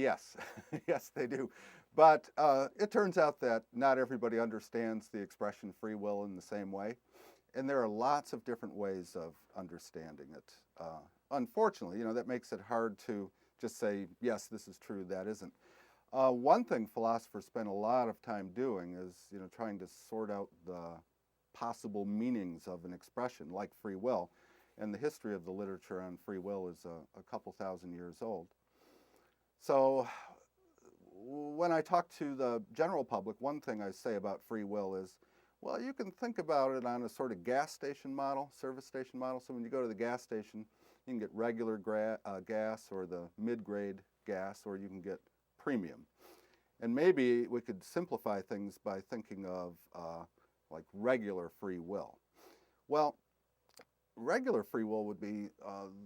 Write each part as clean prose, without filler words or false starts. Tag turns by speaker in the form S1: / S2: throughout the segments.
S1: Yes, yes, they do. But it turns out that not everybody understands the expression free will in the same way. And there are lots of different ways of understanding it. Unfortunately, that makes it hard to just say, yes, this is true, that isn't. One thing philosophers spend a lot of time doing is, trying to sort out the possible meanings of an expression like free will. And the history of the literature on free will is a couple thousand years old. So when I talk to the general public, one thing I say about free will is, well, you can think about it on a sort of gas station model, service station model. So when you go to the gas station, you can get regular gas or the mid-grade gas, or you can get premium. And maybe we could simplify things by thinking of like regular free will. Well, regular free will would be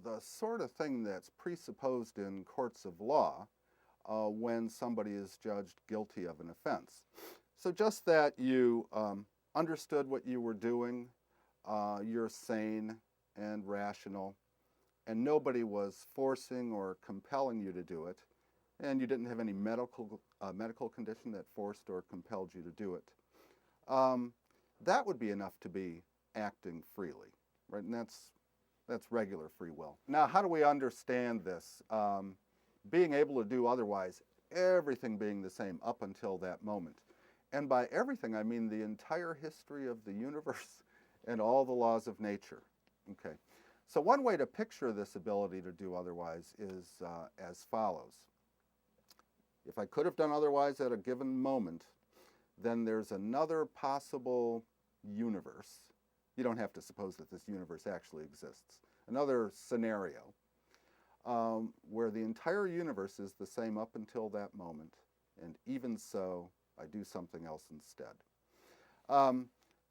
S1: the sort of thing that's presupposed in courts of law when somebody is judged guilty of an offense. So just that you understood what you were doing, you're sane and rational, and nobody was forcing or compelling you to do it, and you didn't have any medical condition that forced or compelled you to do it. That would be enough to be acting freely, right? And that's regular free will. Now, how do we understand this? Being able to do otherwise, everything being the same up until that moment. And by everything, I mean the entire history of the universe and all the laws of nature. Okay. So one way to picture this ability to do otherwise is as follows. If I could have done otherwise at a given moment, then there's another possible universe. You don't have to suppose that this universe actually exists. Another scenario where the entire universe is the same up until that moment, and even so, I do something else instead.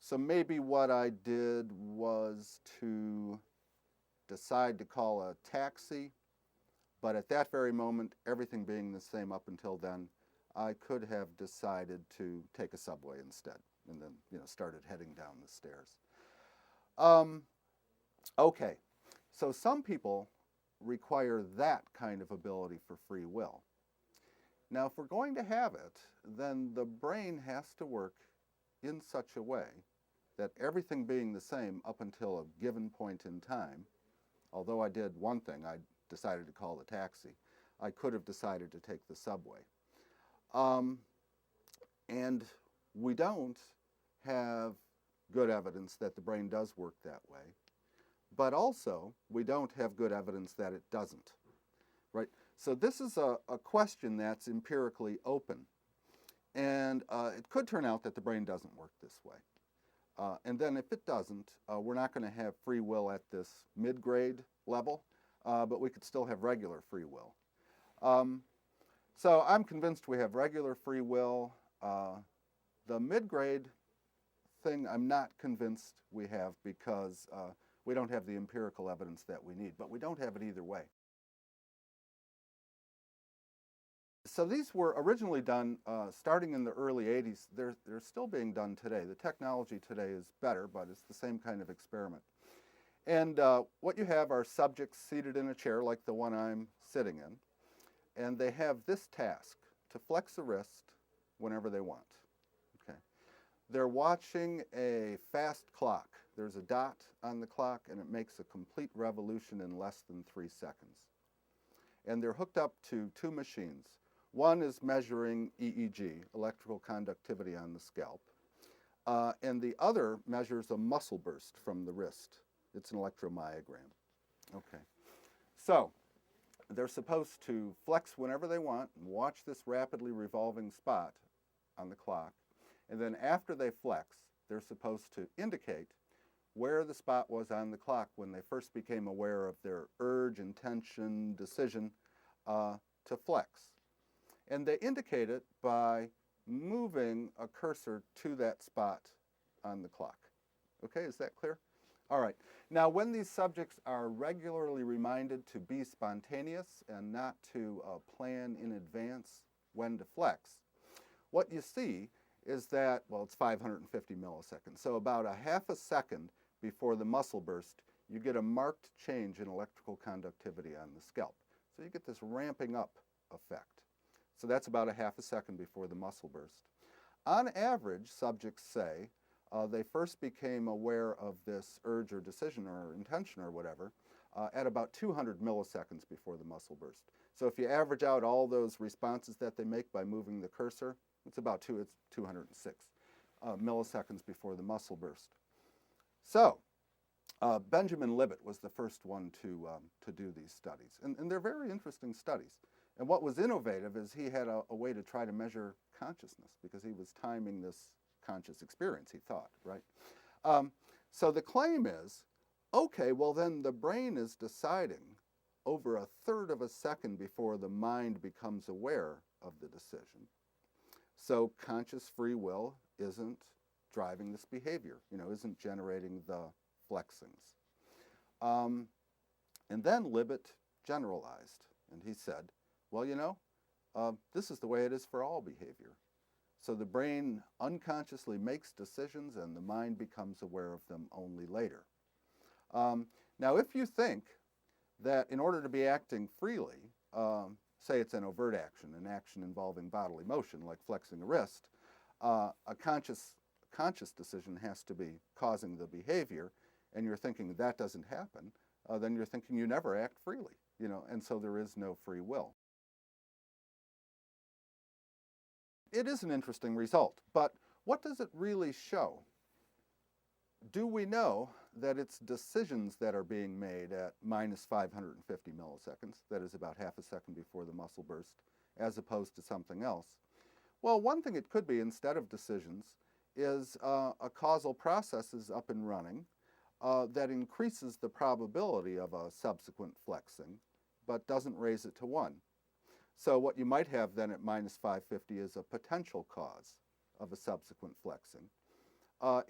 S1: So maybe what I did was to decide to call a taxi, but at that very moment, everything being the same up until then, I could have decided to take a subway instead, and then started heading down the stairs. Okay, so some people require that kind of ability for free will. Now, if we're going to have it, then the brain has to work in such a way that everything being the same up until a given point in time, although I did one thing, I decided to call the taxi, I could have decided to take the subway. And we don't have good evidence that the brain does work that way, but also we don't have good evidence that it doesn't, right? So this is a question that's empirically open, and it could turn out that the brain doesn't work this way. And then if it doesn't, we're not going to have free will at this mid-grade level, but we could still have regular free will. So I'm convinced we have regular free will. The mid-grade thing I'm not convinced we have because we don't have the empirical evidence that we need, but we don't have it either way. So these were originally done starting in the early 80s. They're still being done today. The technology today is better, but it's the same kind of experiment. And what you have are subjects seated in a chair like the one I'm sitting in, and they have this task, to flex a wrist whenever they want. Okay. They're watching a fast clock. There's a dot on the clock, and it makes a complete revolution in less than 3 seconds. And they're hooked up to 2 machines. One is measuring EEG, electrical conductivity on the scalp, and the other measures a muscle burst from the wrist. It's an electromyogram. Okay. So they're supposed to flex whenever they want and watch this rapidly revolving spot on the clock. And then after they flex, they're supposed to indicate where the spot was on the clock when they first became aware of their urge, intention, decision to flex. And they indicate it by moving a cursor to that spot on the clock. Okay, is that clear? All right. Now, when these subjects are regularly reminded to be spontaneous and not to plan in advance when to flex, what you see is that, well, it's 550 milliseconds. So about a half a second before the muscle burst, you get a marked change in electrical conductivity on the scalp. So you get this ramping up effect. So that's about a half a second before the muscle burst. On average, subjects say they first became aware of this urge or decision or intention or whatever at about 200 milliseconds before the muscle burst. So if you average out all those responses that they make by moving the cursor, it's 206 milliseconds before the muscle burst. So Benjamin Libet was the first one to do these studies. And they're very interesting studies. And what was innovative is he had a way to try to measure consciousness, because he was timing this conscious experience, he thought, right? So the claim is, okay, well then the brain is deciding over a third of a second before the mind becomes aware of the decision. So conscious free will isn't driving this behavior, isn't generating the flexings. And then Libet generalized, and he said, well, this is the way it is for all behavior. So the brain unconsciously makes decisions and the mind becomes aware of them only later. Now, if you think that in order to be acting freely, say it's an overt action, an action involving bodily motion, like flexing a wrist, a conscious decision has to be causing the behavior, and you're thinking that doesn't happen, then you're thinking you never act freely, and so there is no free will. It is an interesting result, but what does it really show? Do we know that it's decisions that are being made at minus 550 milliseconds, that is about half a second before the muscle burst, as opposed to something else? Well, one thing it could be, instead of decisions, is a causal process is up and running that increases the probability of a subsequent flexing, but doesn't raise it to 1. So what you might have then at minus 550 is a potential cause of a subsequent flexing.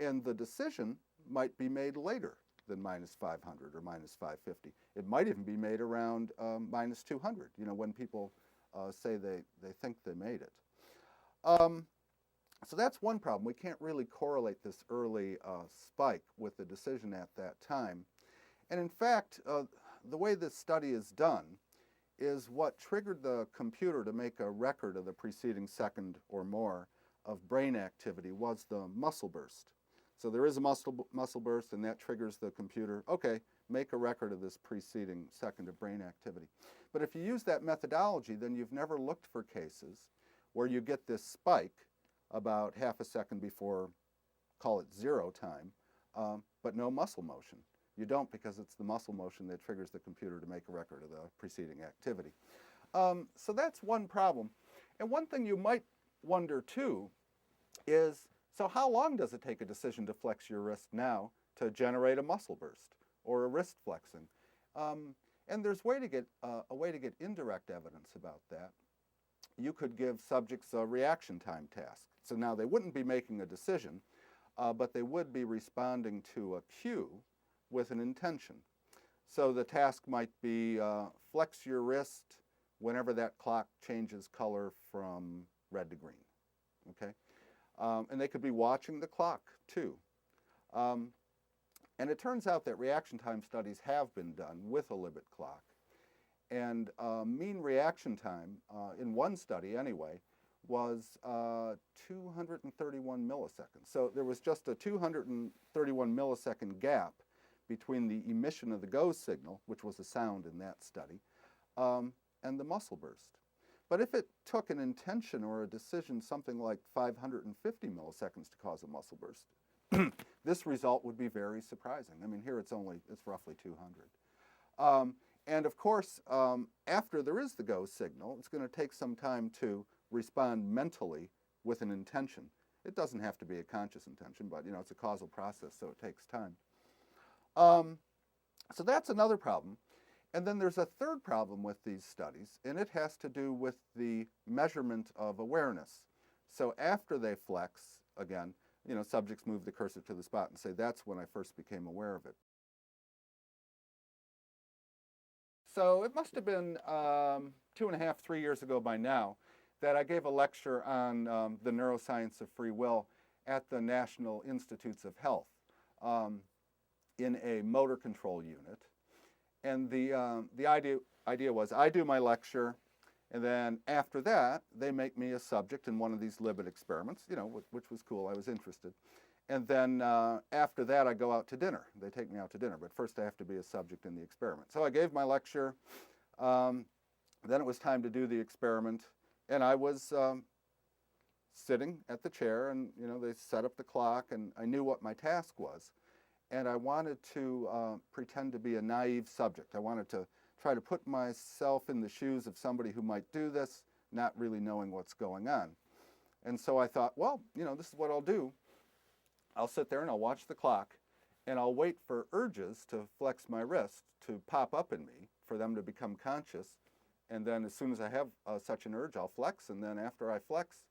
S1: And the decision might be made later than minus 500 or minus 550. It might even be made around minus 200, when people say they think they made it. So that's one problem. We can't really correlate this early spike with the decision at that time. And in fact, the way this study is done is what triggered the computer to make a record of the preceding second or more of brain activity was the muscle burst. So there is a muscle burst, and that triggers the computer, okay, make a record of this preceding second of brain activity. But if you use that methodology, then you've never looked for cases where you get this spike about half a second before, call it 0 time, but no muscle motion. You don't, because it's the muscle motion that triggers the computer to make a record of the preceding activity. So that's one problem. And one thing you might wonder too is, so how long does it take a decision to flex your wrist now to generate a muscle burst or a wrist flexing? And there's a way to get indirect evidence about that. You could give subjects a reaction time task. So now they wouldn't be making a decision, but they would be responding to a cue with an intention. So the task might be flex your wrist whenever that clock changes color from red to green, okay? And they could be watching the clock too. And it turns out that reaction time studies have been done with a Libet clock. And mean reaction time, in one study anyway, was 231 milliseconds. So there was just a 231 millisecond gap between the emission of the go signal, which was a sound in that study, and the muscle burst. But if it took an intention or a decision something like 550 milliseconds to cause a muscle burst, this result would be very surprising. I mean, here it's roughly 200. And of course, after there is the go signal, it's going to take some time to respond mentally with an intention. It doesn't have to be a conscious intention, but it's a causal process, so it takes time. So that's another problem. And then there's a third problem with these studies, and it has to do with the measurement of awareness. So after they flex, again, subjects move the cursor to the spot and say, that's when I first became aware of it. So it must have been 2.5, 3 years ago by now that I gave a lecture on the neuroscience of free will at the National Institutes of Health in a motor control unit. And the idea was I do my lecture, And then after that, they make me a subject in one of these Libet experiments, which was cool. I was interested. And then after that, I go out to dinner. They take me out to dinner, but first I have to be a subject in the experiment. So I gave my lecture. Then it was time to do the experiment, and I was sitting at the chair, and they set up the clock, and I knew what my task was. And I wanted to pretend to be a naive subject. I wanted to try to put myself in the shoes of somebody who might do this, not really knowing what's going on. And so I thought, well, this is what I'll do. I'll sit there and I'll watch the clock, and I'll wait for urges to flex my wrist to pop up in me, for them to become conscious. And then as soon as I have such an urge, I'll flex. And then after I flex,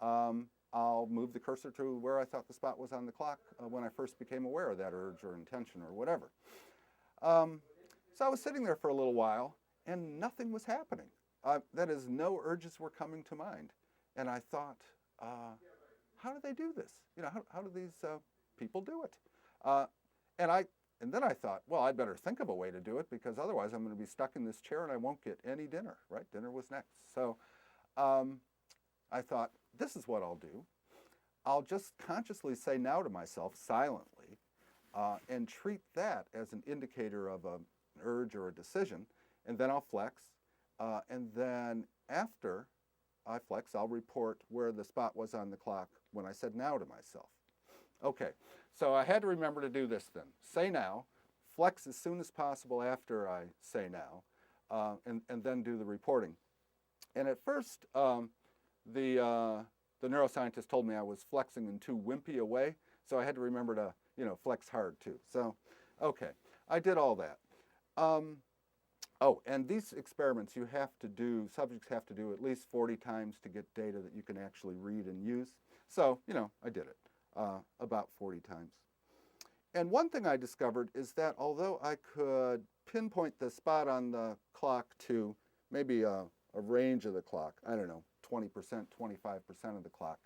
S1: I'll move the cursor to where I thought the spot was on the clock when I first became aware of that urge or intention or whatever. So I was sitting there for a little while, and nothing was happening. That is, no urges were coming to mind. And I thought, how do they do this? How do these people do it? And then I thought, well, I'd better think of a way to do it, because otherwise I'm going to be stuck in this chair and I won't get any dinner, right? Dinner was next. So I thought, this is what I'll do. I'll just consciously say now to myself silently and treat that as an indicator of an urge or a decision, and then I'll flex. And then after I flex, I'll report where the spot was on the clock when I said now to myself. Okay, so I had to remember to do this then. Say now, flex as soon as possible after I say now, and then do the reporting. And at first, the neuroscientist told me I was flexing in too wimpy a way, so I had to remember to, flex hard too. So, okay, I did all that. And these experiments subjects have to do at least 40 times to get data that you can actually read and use. So, I did it about 40 times. And one thing I discovered is that although I could pinpoint the spot on the clock to maybe a range of the clock, I don't know, 20%, 25% of the clock,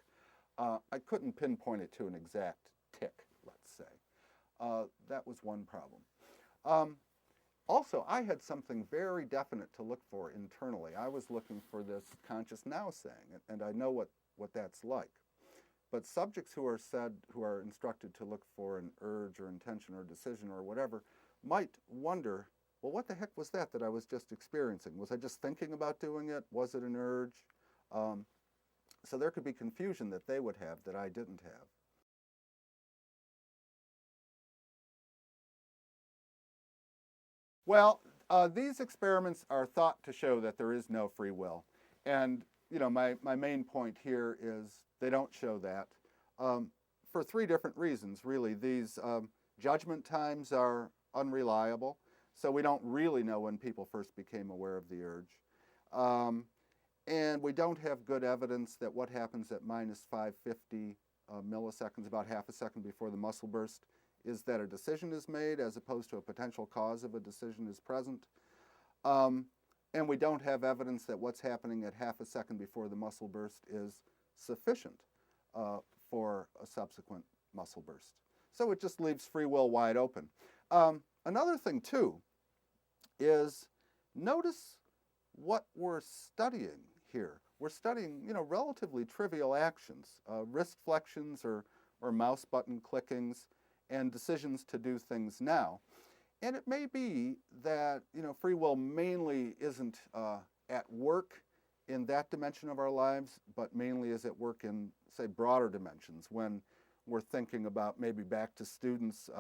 S1: I couldn't pinpoint it to an exact tick, let's say. That was one problem. Also, I had something very definite to look for internally. I was looking for this conscious now saying, and I know what that's like. But subjects who are instructed to look for an urge or intention or decision or whatever might wonder, well, what the heck was that I was just experiencing? Was I just thinking about doing it? Was it an urge? So there could be confusion that they would have that I didn't have. Well, these experiments are thought to show that there is no free will. And, my main point here is they don't show that for three different reasons, really. These judgment times are unreliable, so we don't really know when people first became aware of the urge. And we don't have good evidence that what happens at minus 550 milliseconds, about half a second before the muscle burst, is that a decision is made as opposed to a potential cause of a decision is present. And we don't have evidence that what's happening at half a second before the muscle burst is sufficient for a subsequent muscle burst. So it just leaves free will wide open. Another thing, too, is notice what we're studying here. We're studying, relatively trivial actions, wrist flexions or mouse button clickings, and decisions to do things now. And it may be that, free will mainly isn't at work in that dimension of our lives, but mainly is at work in, say, broader dimensions. When we're thinking about maybe back to students,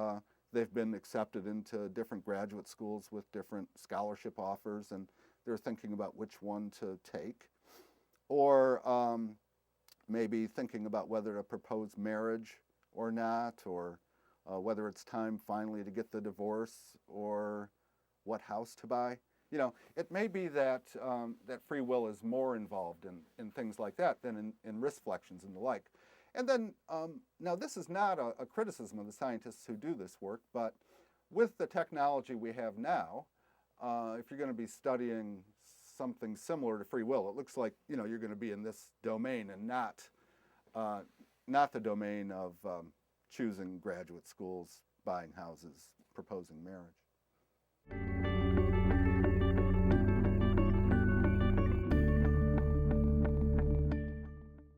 S1: they've been accepted into different graduate schools with different scholarship offers, and they're thinking about which one to take. Or maybe thinking about whether to propose marriage or not, or whether it's time finally to get the divorce, or what house to buy. It may be that that free will is more involved in things like that than in wrist flexions and the like. And then, now this is not a criticism of the scientists who do this work, but with the technology we have now, if you're going to be studying something similar to free will, it looks like you're going to be in this domain and not the domain of choosing graduate schools, buying houses, proposing marriage.